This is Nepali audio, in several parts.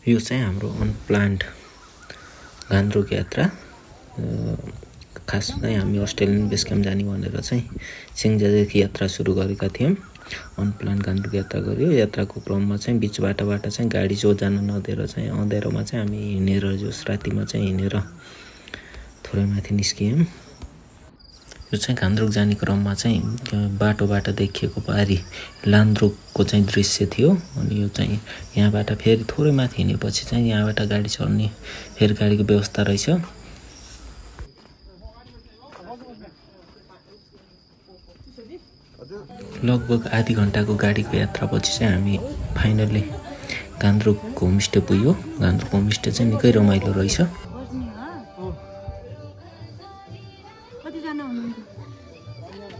यो चाहिँ हाम्रो अनप्लान्ड गान्तोक यात्रा। खास चाहिँ हामी अस्ट्रेलियन बेस क्याम्प जाने भनेर चाहिँ सिङ्जादेखि यात्रा सुरु गरेका थियौँ। अनप्लान्ड गान्तोक यात्रा गऱ्यो। यात्राको क्रममा चाहिँ बिच बाटाबाट चाहिँ गाडी जो जान नदिएर चाहिँ अँध्यारोमा चाहिँ हामी हिँडेर जोस रातिमा चाहिँ हिँडेर थोरै माथि निस्कियौँ। यो चाहिँ गान्तोक जाने क्रममा चाहिँ बाटोबाट देखिएको पारी लान्द्रोकको चाहिँ दृश्य थियो। अनि यो चाहिँ यहाँबाट फेरि थोरै माथि हिँडेपछि चाहिँ यहाँबाट गाडी चढ्ने फेरि गाडीको व्यवस्था रहेछ। लगभग आधी घन्टाको गाडीको यात्रापछि चाहिँ हामी फाइनली गान्तोक होमस्टे पुग्यो। गान्तोक होमस्टे चाहिँ निकै रमाइलो रहेछ।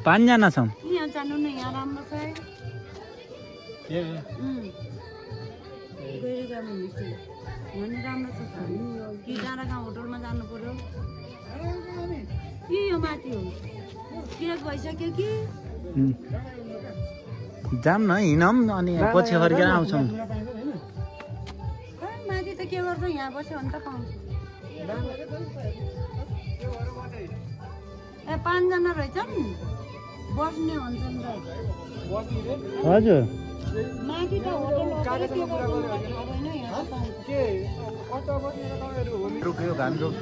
पाँचजना छौँ। होटलमा जानु पर्यो कि यो माथि हो किन भइसक्यो कि जाम न हिँडौँ अनि पछि फर्केर आउँछौँ। माथि त के गर्छ यहाँ बस्यो भने त पाउँछ। ए 5 जना रहेछन् बस्ने भन्छन् र हजुर माथि त होटल रुक्यो गान्तोक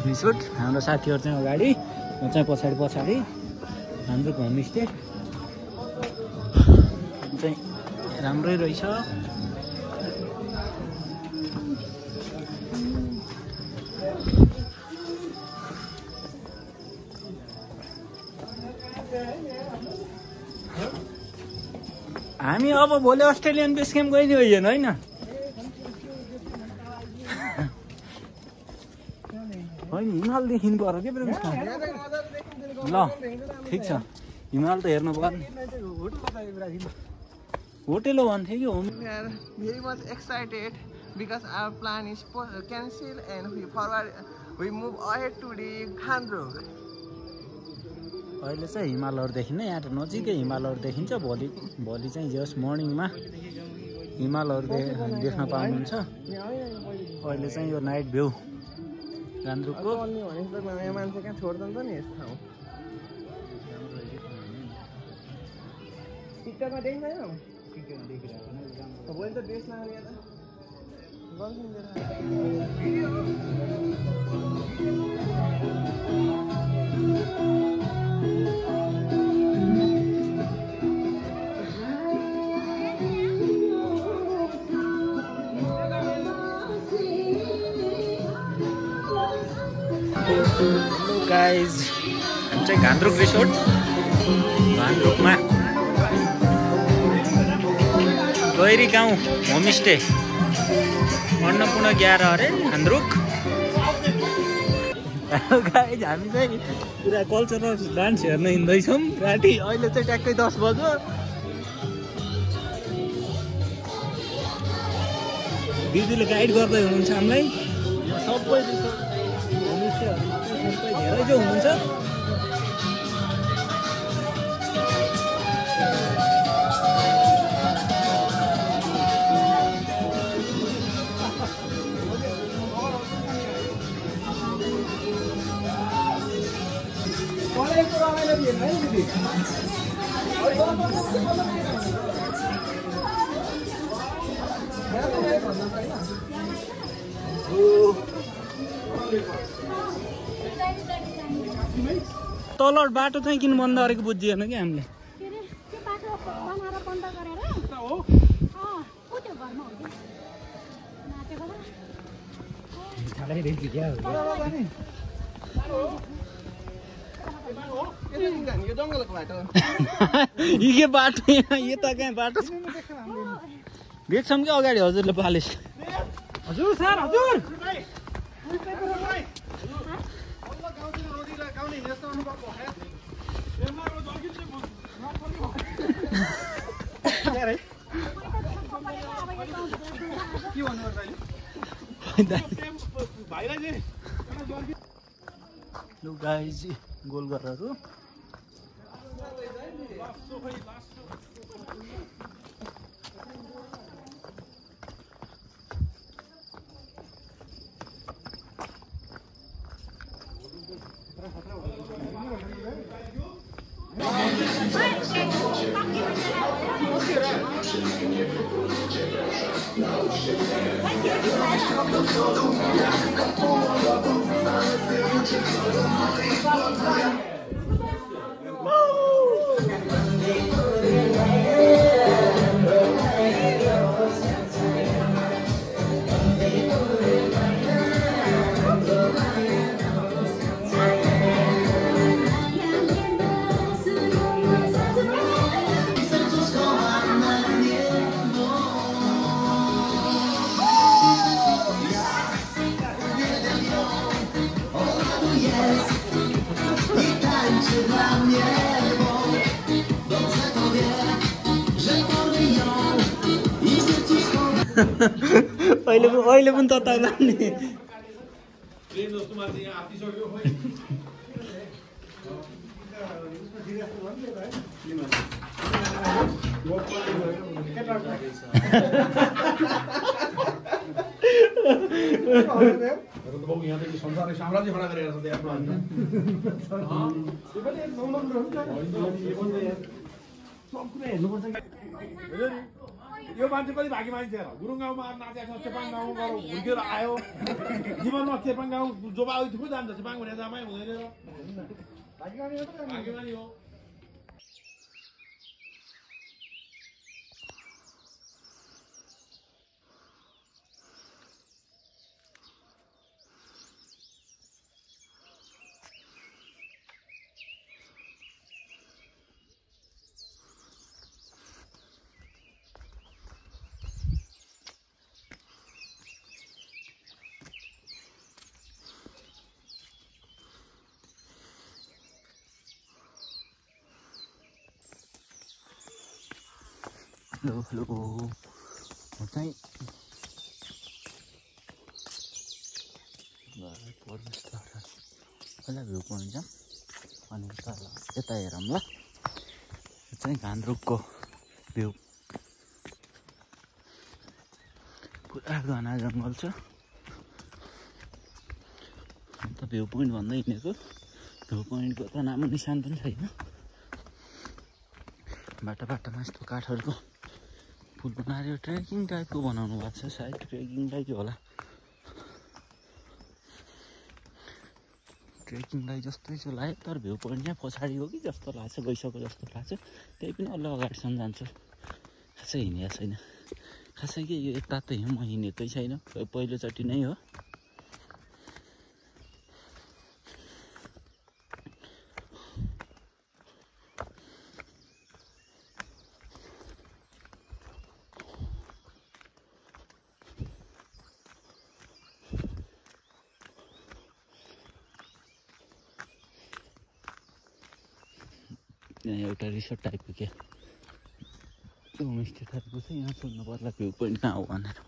रिसोर्ट। हाम्रो साथीहरू चाहिँ अगाडि म चाहिँ पछाडि गान्तोक होमस्टे चाहिँ राम्रै रहेछ। हामी अब भोलि अस्ट्रेलियन बेस क्याम्प गइदियो होइन होइन हिमाल देखिनु पर्यो के प्रेम ल ठिक छ हिमाल त हेर्नु पर्ने। होटल हो भन्थ्यो कि home. Very much excited because our plan is cancelled and we move ahead to the Gandruk. अहिले चाहिँ हिमालहरू देखिन्न। यहाँ त नजिकै हिमालहरू देखिन्छ। भोलि चाहिँ जस्ट मर्निङमा हिमालहरू देख्न पाउनुहुन्छ। अहिले चाहिँ यो नाइट भ्यू गान्तोकको। मान्छे कहाँ छोड्दैन नि यस्तो ठाउँ। टिकटकमा देखिँदैन भोलि त बेसमा हेलो गाइज हामी चाहिँ गान्तोक रिसोर्ट गान्तोकमा गैरी गाउँ होमस्टे अन्नपूर्ण 11 अरे गान्तोक। हेलो गाइज हामी चाहिँ पुरा कल्चरल डान्स हेर्न हिँड्दैछौँ राति। अहिले चाहिँ ट्याक्कै 10 बज्यो। दिदीले गाइड गर्दै हुनुहुन्छ हामीलाई। यो सबै होमस्टेहरू सबै धेरै जो हुनुहुन्छ। तल बाटो चाहिँ किन बन्द गरेको बुझिएन कि हामीले। बाटो यता कहाँ बाटो देख्छौँ कि अगाडि हजुरले पालिस। हजुर सर हजुर लु गाइज गोल गरेर अहिले पनि तताउला नि संसारले साम्राज्य खडा गरेर छ यो मान्छे पनि भागी मान्छे हो गुरुङ गाउँमा नाचेको छ चेपाङ गाउँ गएर हुर्केर आयो जीवनमा चेपाङ गाउँ जोबा थुप्रो जान्छ चेपाङ हुने जामै हुँदैन र भागी हो हेलो म चाहिँ पहिला भ्यू पोइन्ट जाऊँ अनि यता हेरौँ ल यो चाहिँ घान्द्रुकको भ्यू पुरा घना जङ्गल छ अन्त भ्यू पोइन्ट भन्दै हिँडेको भ्यू पोइन्टको त नाम निशान पनि छैन बाटोमा यस्तो काठहरूको पुल बनाएर ट्रेकिङ टाइपको बनाउनु भएको छ सायद ट्रेकिङ टाइपको होला ट्रेकिङलाई जस्तै चाहिँ लाग्यो तर भ्यू पोइन्ट चाहिँ पछाडि हो कि जस्तो लाग्छ गइसक्यो जस्तो लाग्छ त्यही पनि अलि अगाडिसम्म जान्छु खासै हिँडेको छैन खासै के यो यता त म हिँडेकै छैन पहिलोचोटि नै हो यहाँ एउटा रिसोर्ट टाइपको के होमस्टे टाइपको छ यहाँ सोध्नु पर्ला भ्यू पोइन्ट कहाँ हो भनेर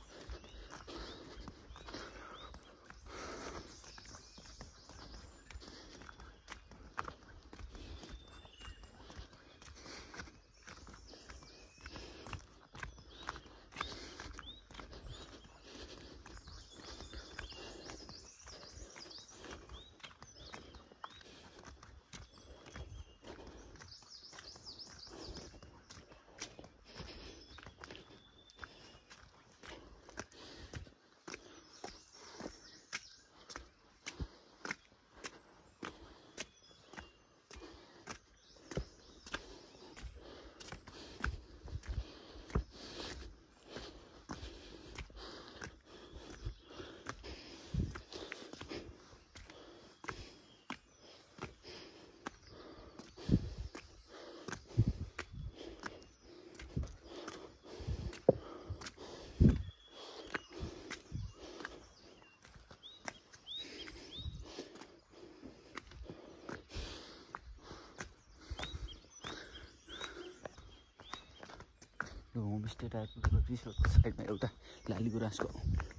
यो होमस्टे टाइपको रिसोर्टको साइडमा एउटा लाली गुराँसको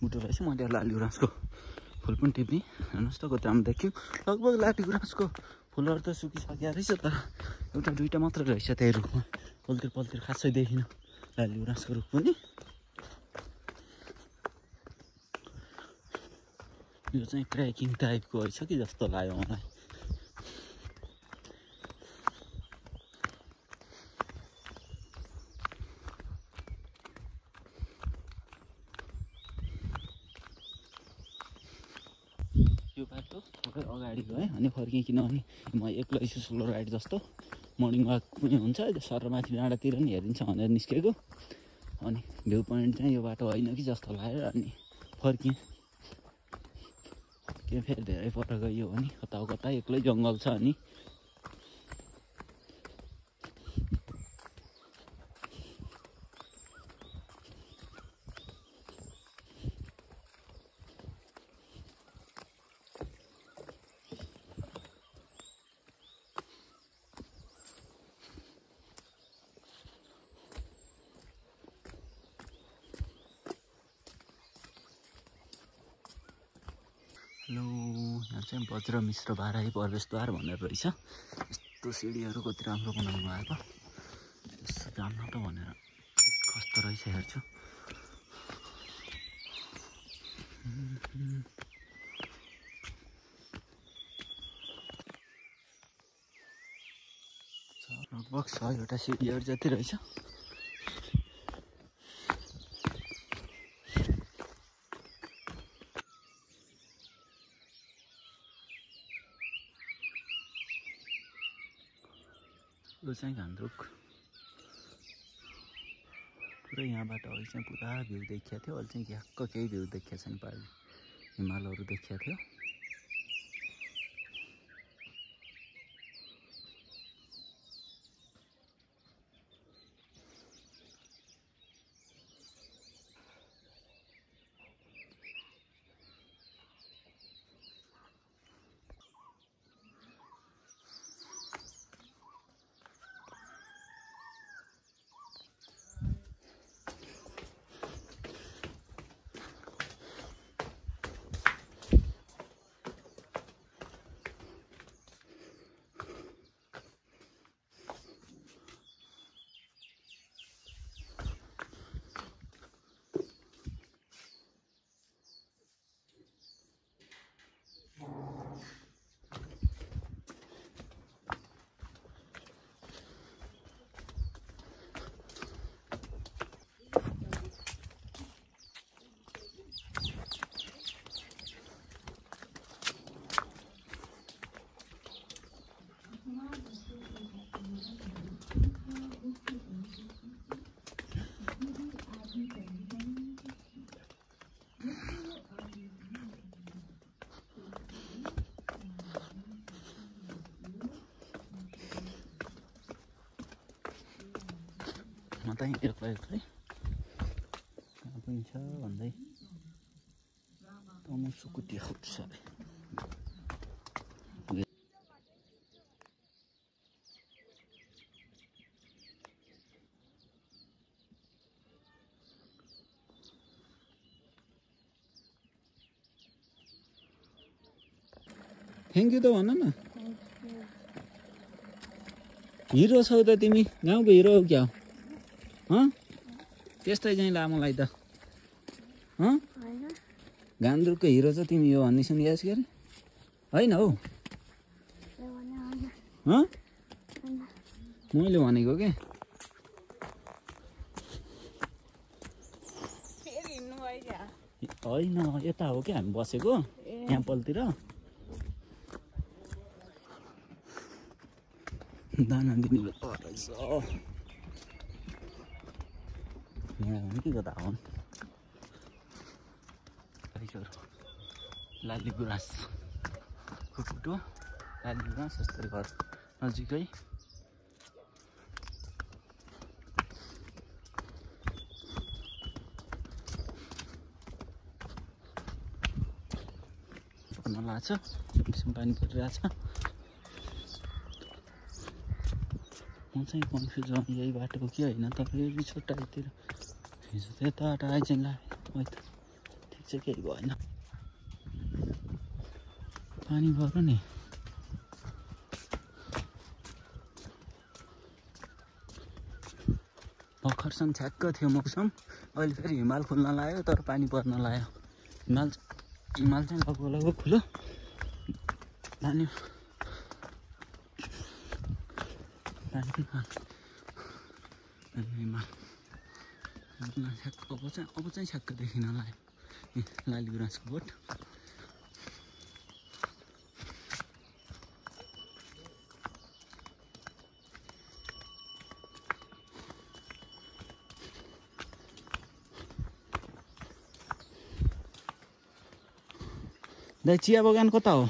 मुटु रहेछ मैले लाली गुराँसको फुल पनि टिप्ने हेर्नुहोस् त कति राम्रो देख्यो लगभग लाली गुराँसको फुलहरू त सुकिसकेको रहेछ तर एउटा दुईवटा मात्र रहेछ त्यही रुखमा पल्तिर खासै देखिन लाली गुराँसको रुख पनि यो चाहिँ ट्रेकिङ टाइपको रहेछ कि जस्तो लाग्यो मलाई बाटो थोरै अगाडि गएँ अनि फर्केँ किनभने म एक्लै छु सोलो राइड जस्तो मर्निङ वाक पनि हुन्छ सरमाथि डाँडातिर नि हेरिन्छ भनेर निस्केको अनि भ्यू पोइन्ट चाहिँ यो बाटो होइन कि जस्तो लाग्यो अनि फर्केँ के फेरि धेरै पर गयो भने कता कता एक्लै जङ्गल छ अनि हेलो यहाँ चाहिँ वज्र मिश्र बाराही प्रवेशद्वार भनेर रहेछ यस्तो सिडीहरू कति राम्रो बनाउनु भएको यसो जान्न त भनेर कस्तो रहेछ हेर्छु लगभग 100वटा सिडीहरू जति रहेछ यो चाहिँ घान्द्रुक पुरै यहाँबाट अघि चाहिँ पुरा भ्यू देखिएको थियो अहिले चाहिँ झ्याक्क केही भ्यू देखिएको छैन पारि हिमालहरू देखिएको थियो म त एक्लै एक्लै कहाँ पनि छ भन्दै तमु सुकुटी खाउँछ अरे थ्याङ्क यू त भन न हिरो छौ त तिमी गाउँको हिरो हो क्या त्यस्तै चाहिँ ला मलाई त घान्द्रुकको हिरो छ तिमी हो भन्ने सुनिरहेको छु के अरे होइन हौ मैले भनेको के होइन यता हो क्या हामी बसेको यहाँ पलतिर दाना दिने रहेछ यहाँ के कता हो लाली गुराँस कुकुटो लाली गुराँस यस्तै घर नजिकै पर्न लाग्छ पानी परिरहेछ म चाहिँ कन्फ्युज यही बाटोको के होइन तपाईँ छोटाइतिर हिजो त यताबाट आइज लाग्यो त ठिक चाहिँ केही भएन पानी भएर नि भर्खरसम्म ठ्याक्क थियो मौसम अहिले फेरि हिमाल खुल्न लाग्यो तर पानी पर्न लाग्यो हिमाल चाहिँ लगभग खुल्यो पानी हिमाल अब चाहिँ छ्याक्क देखिन लाग्यो लाली गुराँसको बोट दाइ चिया बगान कता हो?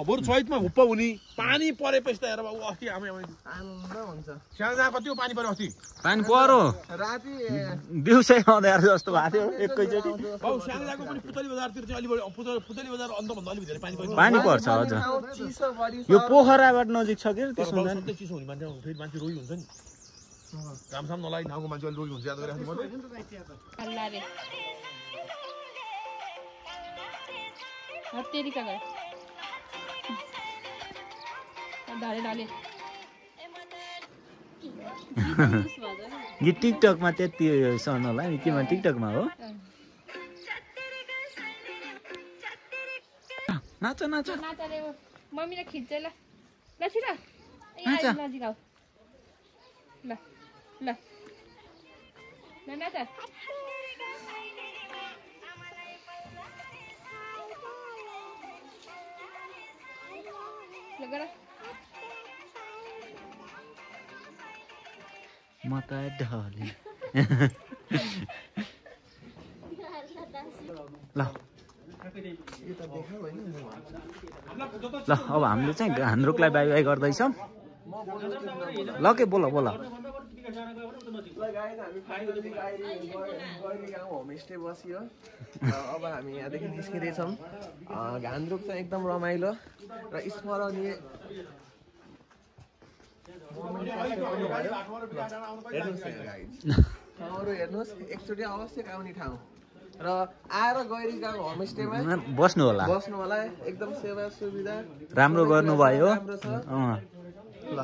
बरु चैतमा हुप्प हुने पानी परेपछि त हेर बाबु अस्ति आनन्द हुन्छ। स्याङ्जा कति पानी पऱ्यो अस्ति? पानी परो राति दिउँसै आउँदा जस्तो भएको थियो एकैचोटि। बाबु स्याङ्जाको पनि पुतली बजारतिर चाहिँ अलि बढी पुतली बजार अन्तभन्दा अलिक धेरै पानी पर्छ। पानी पर्छ हजुर। चिसो बढी यो पोखराबाट नजिक छ कि त्यसो हुँदैन? सधैँ चिसो हुने मान्छे फेरि मान्छे रोगी हुन्छ नि। कामसाम नलागि ठाउँको मान्छे अलिक रोगी हुन्छ याद गरिराख्नु पर्छ। गीत टिकटकमा त्यति सर्न होला नि। केमा टिकटकमा हो? नाच नाच मम्मीले खिच्छ ल ल छिटो नाच नजिक आऊ ल ल ल नाच ल गर म त ढले ल ल अब हामीले चाहिँ हान्द्रुकलाई बाई बाई गर्दैछौँ। ल के बोल बोल। हामी फाइनली गैरी गाउँ होमस्टे बसियो। अब हामी यहाँदेखि निस्किँदैछौँ। घान्द्रुक चाहिँ एकदम रमाइलो र स्मरणीय ठाउँहरू हेर्नुहोस्, एकचोटि आवश्यक आउने ठाउँ र आएर गैरी गाउँ होमस्टेमा बस्नु होला एकदम सेवा सुविधा राम्रो गर्नुभयो। ल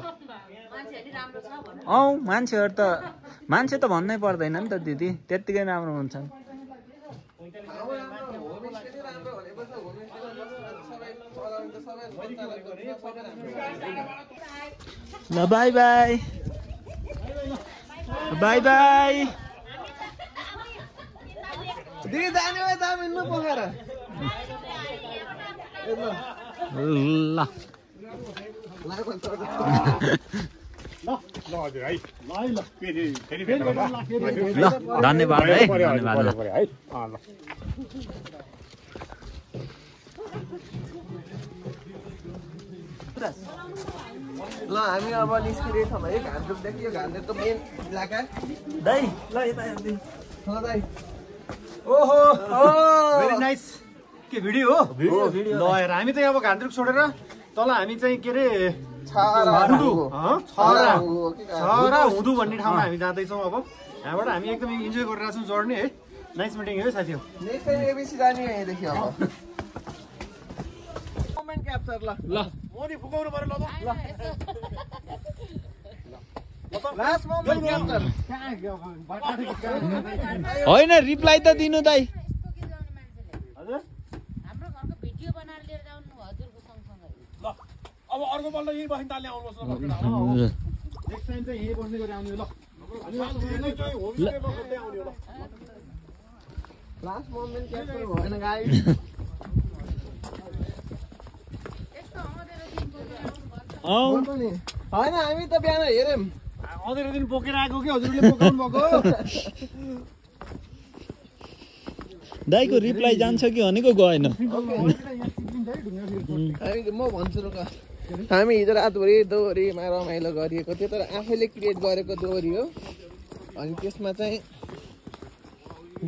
मान्छेहरू त मान्छे त भन्नै पर्दैन नि त दिदी, त्यत्तिकै राम्रो हुन्छ। ल बाई बाई बाई बाई। दिदी जाने भयो त मिल्नु पोखरा। ल धन्यवाद है, धन्यवाद। ल हामी अब निस्किँदैछौँ है घान्द्रुकदेखि। यो घान्द्रुकको मेन इलाका दाइ ल यता ल दाइ। ओहो भेरी नाइस। के भिडियो हो? ल हेर हामी चाहिँ अब घान्द्रुक छोडेर तल हामी चाहिँ के अरे छहरा हुँदु भन्ने ठाउँमा हामी जाँदैछौँ। अब यहाँबाट हामी एकदमै इन्जोय गरिरहेको छौँ जर्नी है। नाइस मिटिङ है साथी हो। नेक्स्ट टाइम एबिसी जाने यहाँदेखि अब मोमेन्ट क्याप्चर। ल ल मोनी फुकाउनु पर्यो। ल लास्ट मोमेन्ट क्याप्चर। होइन रिप्लाई त दिनु दाइ। अब अर्को पल्ट यही बस्ने तालले आउनुहोस् न। नेक्स्ट टाइम चाहिँ यही बस्ने गरी आउने। ल लास्ट मोमेन्ट क्याप्चर भएन गाइस। होइन हामी त बिहान हेऱ्यौँ। अँधेरो दिन बोकेर आएको कि हजुरले बोकाउनु भएको? दाइको रिप्लाई जान्छ कि भनेको गएन। म भन्छु ल, हामी हिजो रातभरि दोहोरीमा रमाइलो गरिएको थियो, तर आफैले क्रिएट गरेको दोहोरी हो। अनि त्यसमा चाहिँ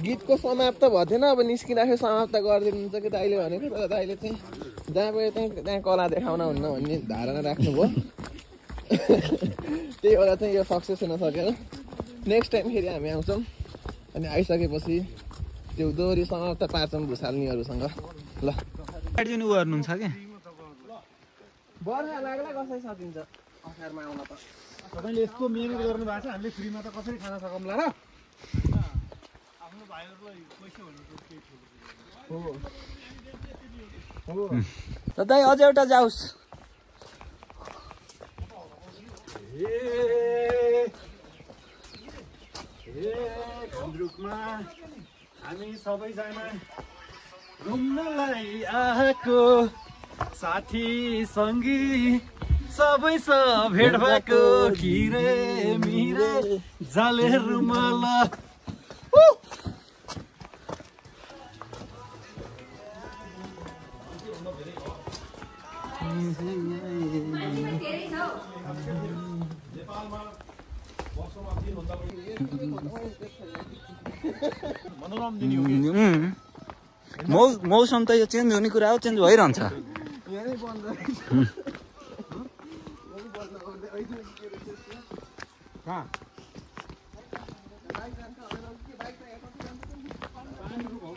गीतको समाप्त भएको थिएन। अब निस्किँदाखेरि समाप्त गरिदिनुहुन्छ कि दाइले भनेको, तर दाइले चाहिँ जहाँ गयो त्यहाँ कला देखाउन हुन्न भन्ने धारणा राख्नुभयो। त्यही भएर चाहिँ यो सक्सेस हुन सकेन। नेक्स्ट टाइम फेरि हामी आउँछौँ। अनि आइसकेपछि त्यो दोहोरी समाप्त पार्छौँ भुसाल्नेहरूसँग ल गाडी उ गर्नुहुन्छ क्या बर्खा लाग्ला कसरी सकिन्छ असारमा आउन त तपाईँले यस्तो मिहिनेत गर्नु भएको छ हामीले फ्रीमा त कसरी खान सकौँला र आफ्नो भाइहरूलाई पैसा भनेको केही हो दाइ अझ एउटा जाओस् घान्द्रुकमा हामी सबैजना घुम्नलाई आएको साथी सङ्गी सबैसँग भेट भएको किरे मिरे जाले रुमाल मौसम त यो चेन्ज हुने कुरा हो चेन्ज भइरहन्छ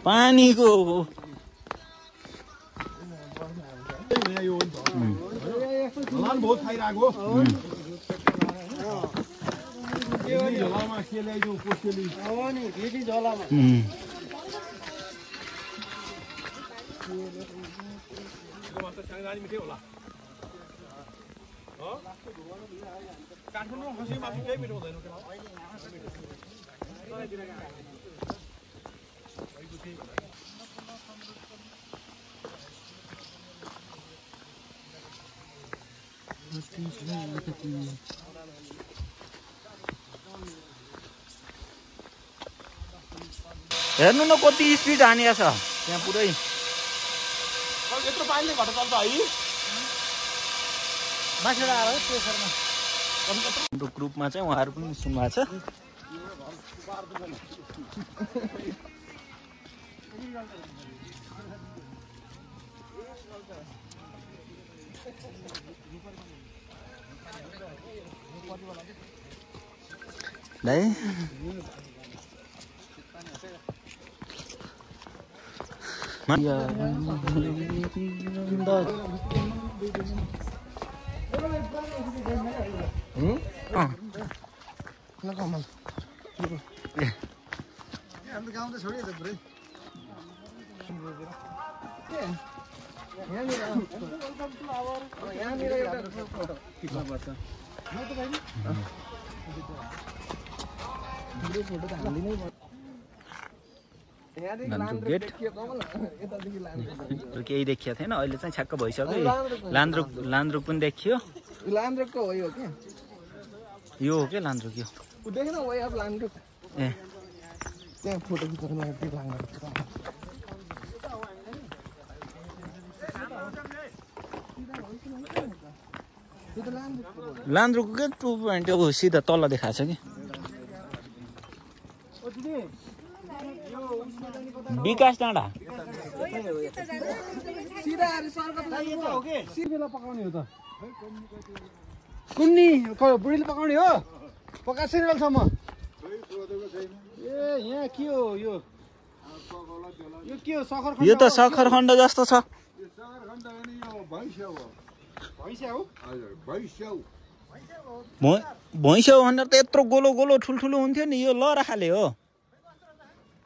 पानीको बहुत खाइरहेको झोलामा के ल्याइदिउँ कोसेली नि फेरि झोलामा मिठै होला काठमाडौँमा खसी मासु केही मिठो हुँदैन हेर्नु न कति स्पिड हानिया छ त्यहाँ पुरै यत्रो पानीले घटा चल्छ है मासेर आएर प्रेसरमा हाम्रो ग्रुपमा चाहिँ उहाँहरू पनि सुन्नु भएको छ दाइ हाम्रो गाउँ त छोडियो त पुरै गेट केही देखिएको थिएन अहिले चाहिँ छ्याक्क भइसक्यो लान्द्रुक पनि देखियो लान्द्रुकको हो यो के यो हो के लान्द्रुक यो देखेन वे अफ लान्द्रुक ए त्यहाँ फोटो खिच्नु लागि लान्द्रुक लान्द्रुकको के 2.0 सिधा तल देखाएको छ कि विकास डाँडा सिर्फेला पकाउने हो त कुन्नी बुढीले पकाउने हो पका सिरियलसम्म ए यहाँ के हो यो के हो सखरखण्ड यो त सखरखण्ड जस्तो छ भैँस्यौ भनेर त यत्रो गोलो गोलो ठुल्ठुलो हुन्थ्यो नि यो लहरा खाले हो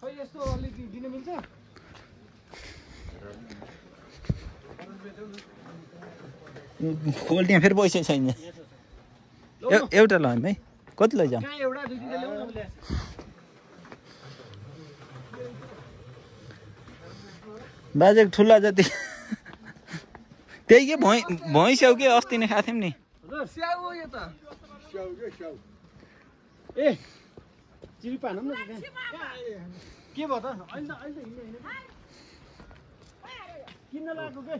खै यस्तो अलिकति दिन मिल्छ खोल त्यहाँ फेरि पैसा छैन एउटा ल है कति लैजाउँ कहाँ एउटा दुई तिनवटा ल्याउँ न बाजे ठुला जति त्यही के भैँस्यौ के अस्ति नै खाएको थियौँ नि स्याउ हो यो त ए चिरी पानौँ न के भयो त अहिले त हिँड्ने होइन किन्न लाग्यो के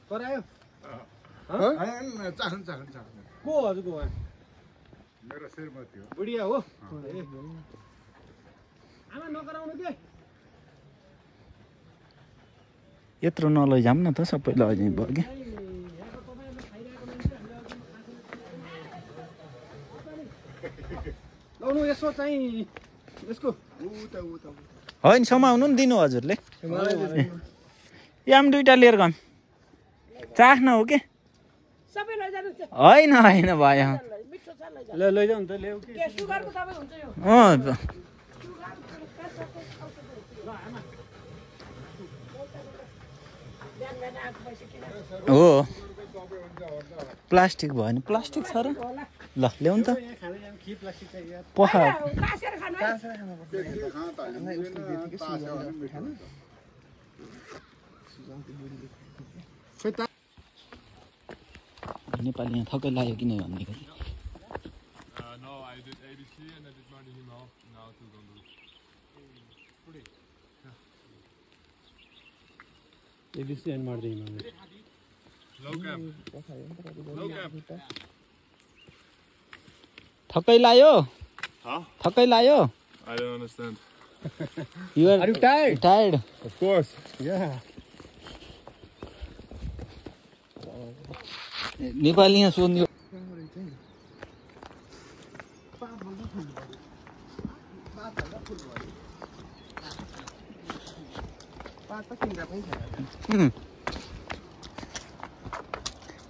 करायो को हजुरको उहाँ मेरो श्रीमती हो बुढिया हो आमा नकराउनु के यत्रो नलैजाऊँ न त सबै लैजाउँ भयो क्या लाउनु यसो चाहिँ यसको होइन समाउनु नि दिनु हजुरले याम दुईटा लिएर गम चाख्न हो के होइन होइन भयो लैजाउँ त ल्याऊ कि हो प्लास्टिक भयो नि प्लास्टिक छ र ल ल्याउनु त पखा नेपाली यहाँ थकै लाग्यो किन भनेको एबिसी एन्ड मार्दिङ थकै लाग्यो थकै लाग्यो I don't understand. Are you tired? Tired. Of course. Yeah. Nepali यहाँ सोध्नु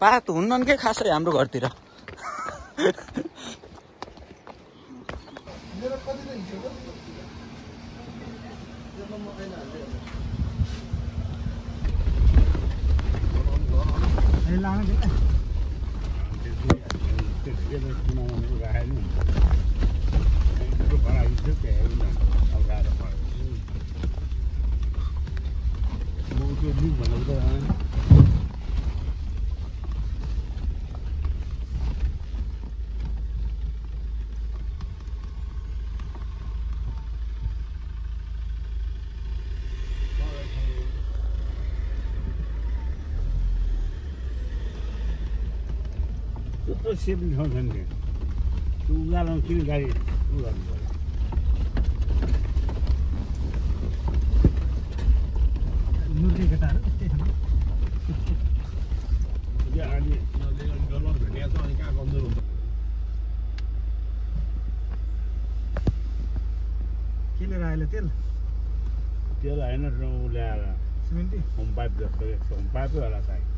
पात हुन्न के खासै हाम्रो घरतिर सेप उठाउँछन् नि त्यो उकालो किन गाडी उ गर्नु पर्यो मुर्गी केटाहरू त्यस्तै छन् अलि डलर भेटेको छ अनि कहाँ कमजोर हुन्छ के लिएर आयो तेल तेल होइन ल्याएर सिमेन्टी होम पाइप जस्तो होम पाइपै होला सायद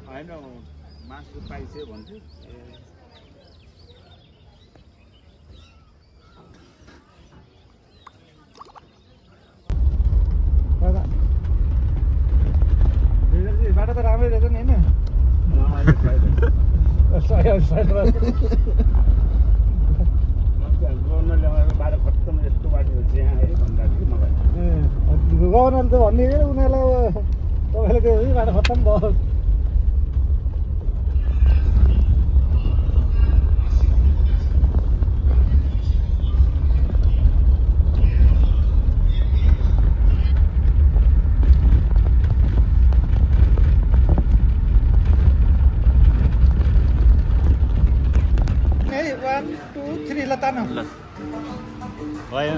होइन मासु पाइसे भन्थ्यो बाटो त राम्रै रहेछ नि होइन बाटो खत्तम यस्तो बाटो रहेछ यहाँ है भन्दाखेरि मलाई गभर्नरले त भन्ने उनीहरूलाई तपाईँले त्यो बाटो खत्तम भयो भयो